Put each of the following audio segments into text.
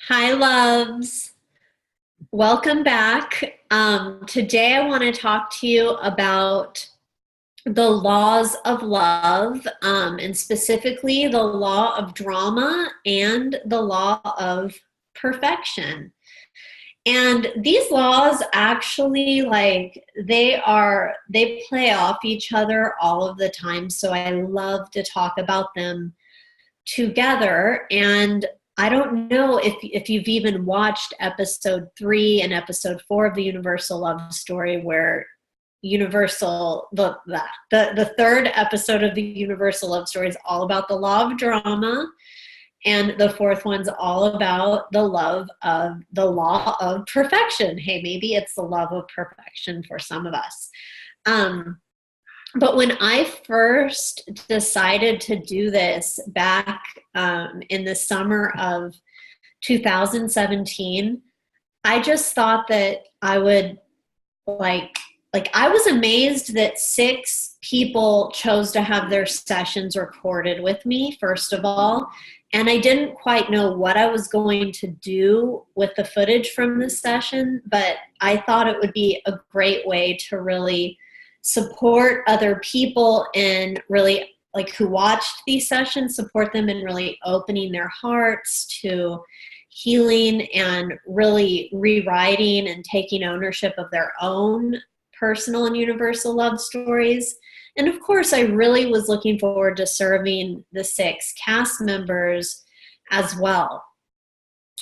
Hi, loves. Welcome back. Today, I want to talk to you about the laws of love, and specifically the law of drama and the law of perfection. And these laws actually, they play off each other all of the time. So I love to talk about them together. And I don't know if you've even watched episode 3 and episode 4 of the Universal Love Story, where Universal the third episode of the Universal Love Story is all about the law of drama, and the fourth one's all about the law of perfection. Hey, maybe it's the love of perfection for some of us. But when I first decided to do this back in the summer of 2017, I just thought that I would I was amazed that 6 people chose to have their sessions recorded with me, first of all. And I didn't quite know what I was going to do with the footage from this session, but I thought it would be a great way to really support other people and really, who watched these sessions, support them in really opening their hearts to healing and really rewriting and taking ownership of their own personal and universal love stories. And of course, I really was looking forward to serving the 6 cast members as well.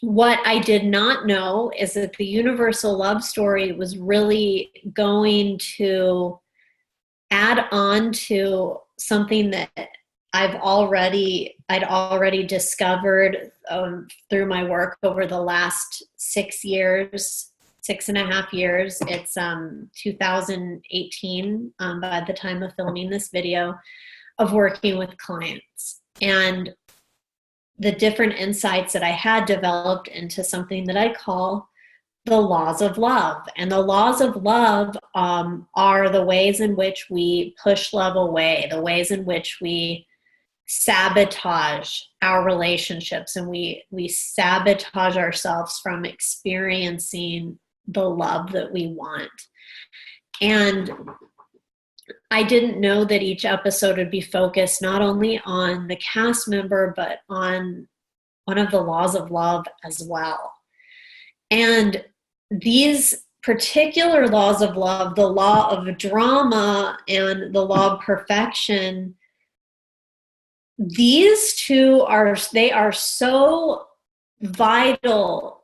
What I did not know is that the Universal Love Story was really going to add on to something that I'd already discovered through my work over the last 6.5 years. It's 2018 by the time of filming this video, of working with clients, and the different insights that I had developed into something that I call the laws of love. And the laws of love are the ways in which we push love away, the ways in which we sabotage our relationships, and we sabotage ourselves from experiencing the love that we want. And I didn't know that each episode would be focused not only on the cast member, but on one of the laws of love as well. And these particular laws of love, the law of drama and the law of perfection, these two are so vital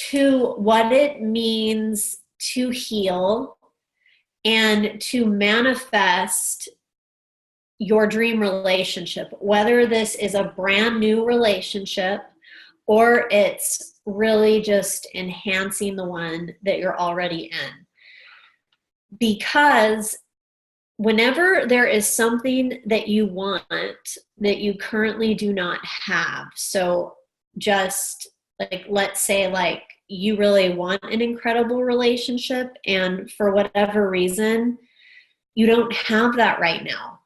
to what it means to heal and to manifest your dream relationship, whether this is a brand new relationship or it's really just enhancing the one that you're already in. Because whenever there is something that you want that you currently do not have, so just let's say you really want an incredible relationship, and for whatever reason, you don't have that right now.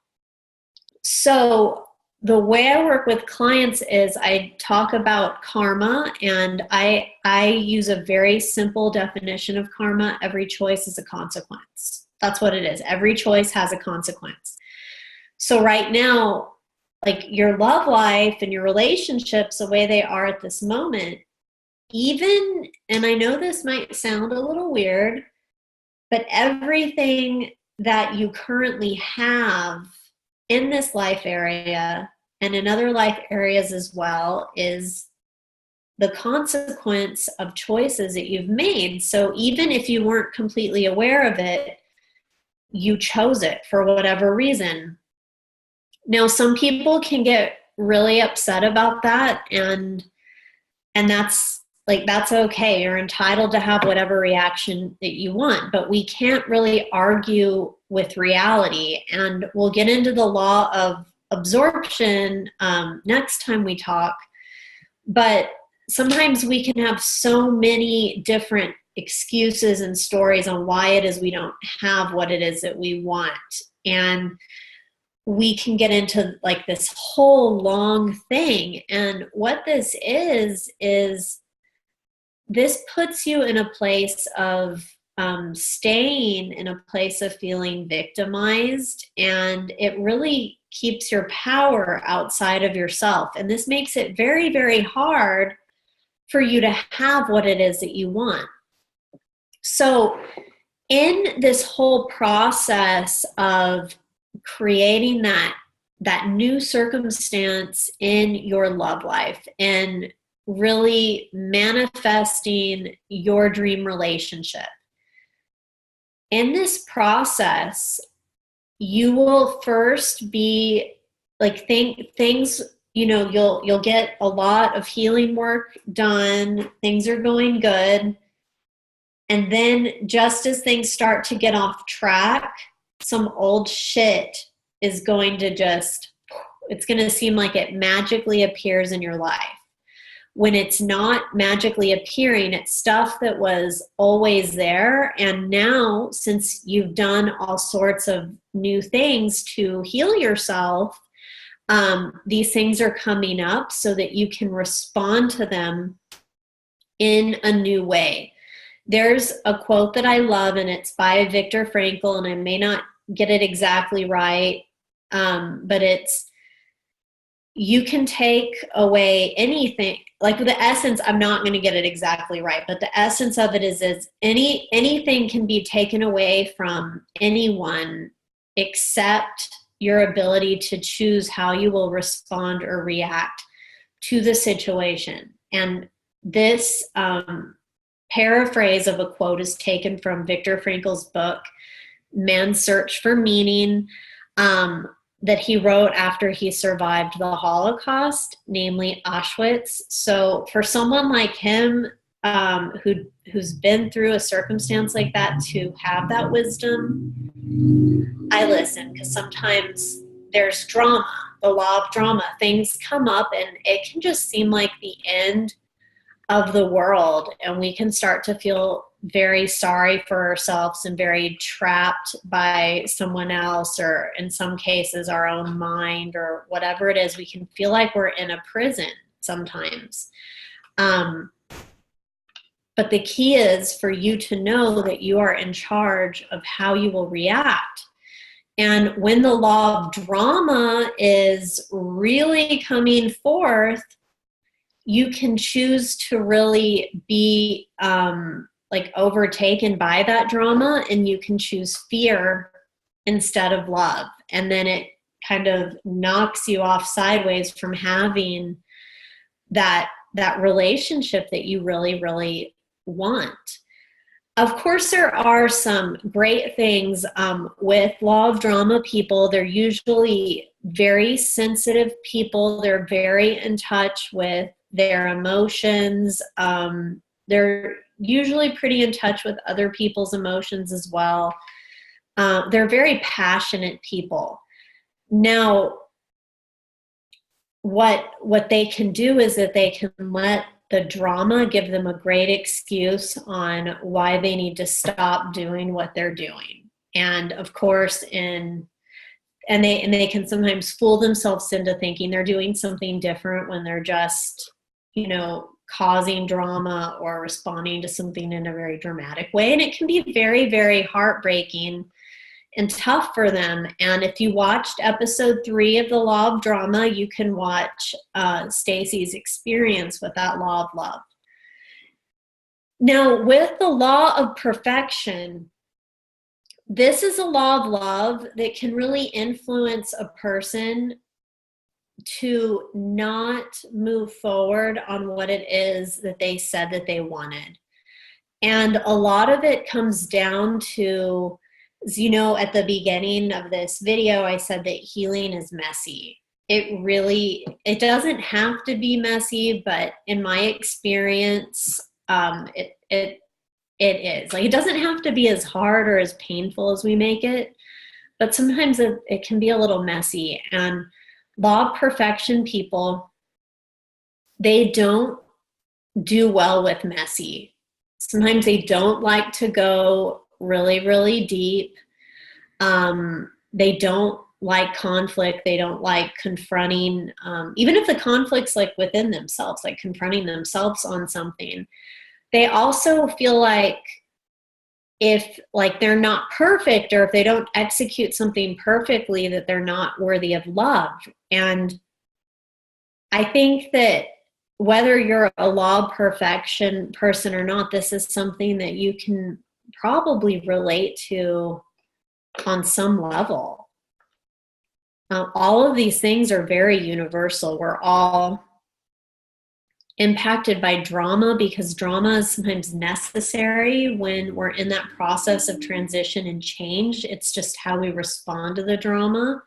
So the way I work with clients is I talk about karma, and I use a very simple definition of karma. Every choice is a consequence. That's what it is. Every choice has a consequence. So right now, your love life and your relationships, the way they are at this moment, and I know this might sound a little weird, but everything that you currently have in this life area and in other life areas as well is the consequence of choices that you've made. So even if you weren't completely aware of it, you chose it for whatever reason. Now, some people can get really upset about that, and that's okay. You're entitled to have whatever reaction that you want, but we can't really argue with reality. And we'll get into the law of absorption next time we talk. But sometimes we can have so many different excuses and stories on why it is we don't have what it is that we want. And we can get into like this whole long thing. And what this is this puts you in a place of staying in a place of feeling victimized, and it really keeps your power outside of yourself. And this makes it very, very hard for you to have what it is that you want. So in this whole process of creating that new circumstance in your love life and really manifesting your dream relationship, in this process, you will first be like things, you know, you'll get a lot of healing work done. Things are going good. And then just as things start to get off track, some old shit is going to it's going to seem like it magically appears in your life. When it's not magically appearing, it's stuff that was always there. And now, since you've done all sorts of new things to heal yourself, these things are coming up so that you can respond to them in a new way. There's a quote that I love, and it's by Viktor Frankl, and I may not get it exactly right, but it's, you can take away anything, like the essence, I'm not going to get it exactly right, but the essence of it is anything can be taken away from anyone except your ability to choose how you will respond or react to the situation. And this paraphrase of a quote is taken from Viktor Frankl's book, Man's Search for Meaning, that he wrote after he survived the Holocaust, namely Auschwitz. So for someone like him, who's been through a circumstance like that, to have that wisdom, I listen, because sometimes there's drama, the law of drama. Things come up and it can just seem like the end of the world, and we can start to feel very sorry for ourselves and very trapped by someone else, or in some cases our own mind, or whatever it is. We can feel like we're in a prison sometimes. But the key is for you to know that you are in charge of how you will react. And when the law of drama is really coming forth, you can choose to really be like overtaken by that drama, and you can choose fear instead of love. And then it kind of knocks you off sideways from having that relationship that you really, really want. Of course, there are some great things with law of drama people. They're usually very sensitive people. They're very in touch with their emotions. They're usually pretty in touch with other people's emotions as well. They're very passionate people. Now, what they can do is that they can let the drama give them a great excuse on why they need to stop doing what they're doing. And of course, and they can sometimes fool themselves into thinking they're doing something different when they're just, you know, causing drama or responding to something in a very dramatic way. And it can be very, very heartbreaking and tough for them. And if you watched episode 3 of The Law of Drama, you can watch Stacy's experience with that law of love. Now, with the law of perfection, this is a law of love that can really influence a person to not move forward on what it is that they said that they wanted. And a lot of it comes down to, you know, at the beginning of this video, I said that healing is messy. It doesn't have to be messy, but in my experience, it is. Like, it doesn't have to be as hard or as painful as we make it, but sometimes it can be a little messy. And law of perfection people, they don't do well with messy. Sometimes they don't like to go really, really deep. They don't like conflict. They don't like confronting, even if the conflict's like within themselves, like confronting themselves on something. They also feel like if like they're not perfect, or if they don't execute something perfectly, that they're not worthy of love. And I think that whether you're a law of perfection person or not, this is something that you can probably relate to on some level. All of these things are very universal. We're all impacted by drama, because drama is sometimes necessary when we're in that process of transition and change. It's just how we respond to the drama.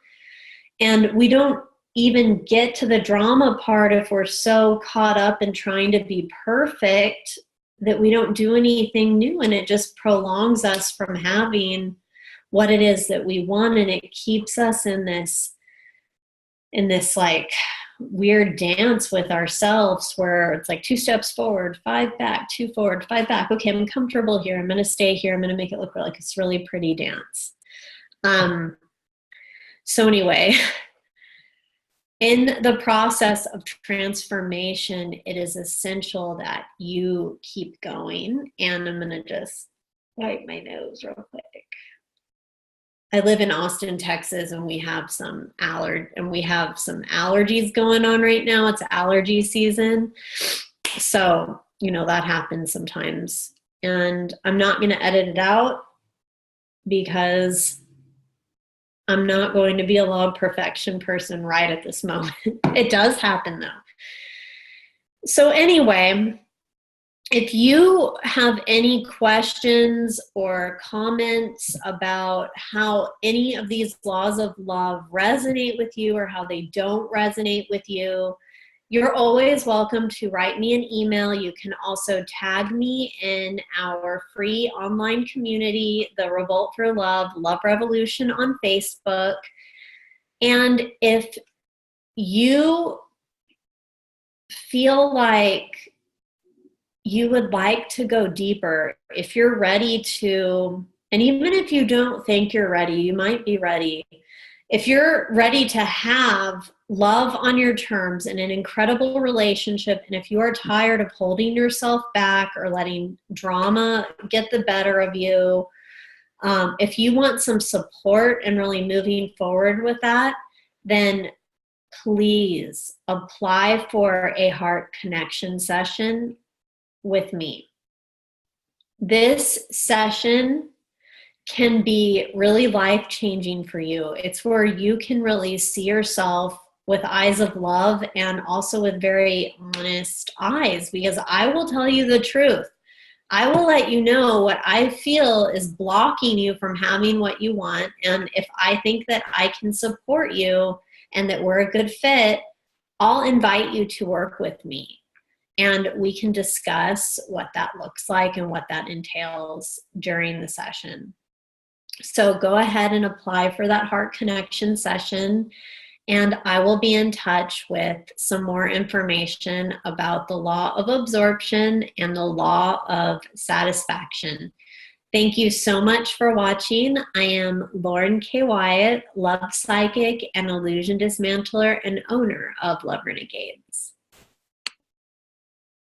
And we don't even get to the drama part if we're so caught up in trying to be perfect that we don't do anything new, and it just prolongs us from having what it is that we want, and it keeps us in this like weird dance with ourselves where it's like 2 steps forward, 5 back, 2 forward, 5 back. Okay, I'm comfortable here. I'm going to stay here. I'm going to make it look like it's really pretty dance. So anyway, in the process of transformation, it is essential that you keep going. And I'm going to just wipe my nose real quick. I live in Austin, Texas, and we have some allergies going on right now. It's allergy season. So, that happens sometimes. And I'm not going to edit it out because I'm not going to be a law of perfection person right at this moment. It does happen though. So anyway, if you have any questions or comments about how any of these laws of love resonate with you or how they don't resonate with you, you're always welcome to write me an email. You can also tag me in our free online community, the Revolt for Love, Love Revolution on Facebook. And if you feel like you would like to go deeper, if you're ready to, and even if you don't think you're ready, you might be ready. If you're ready to have love on your terms in an incredible relationship, and if you are tired of holding yourself back or letting drama get the better of you, if you want some support and really moving forward with that, then please apply for a heart connection session with me. This session can be really life-changing for you. It's where you can really see yourself with eyes of love and also with very honest eyes, because I will tell you the truth. I will let you know what I feel is blocking you from having what you want. And if I think that I can support you and that we're a good fit, I'll invite you to work with me. And we can discuss what that looks like and what that entails during the session. So go ahead and apply for that heart connection session, and I will be in touch with some more information about the law of absorption and the law of satisfaction. Thank you so much for watching. I am Lauren K. Wyatt, love psychic and illusion dismantler and owner of Love Renegades.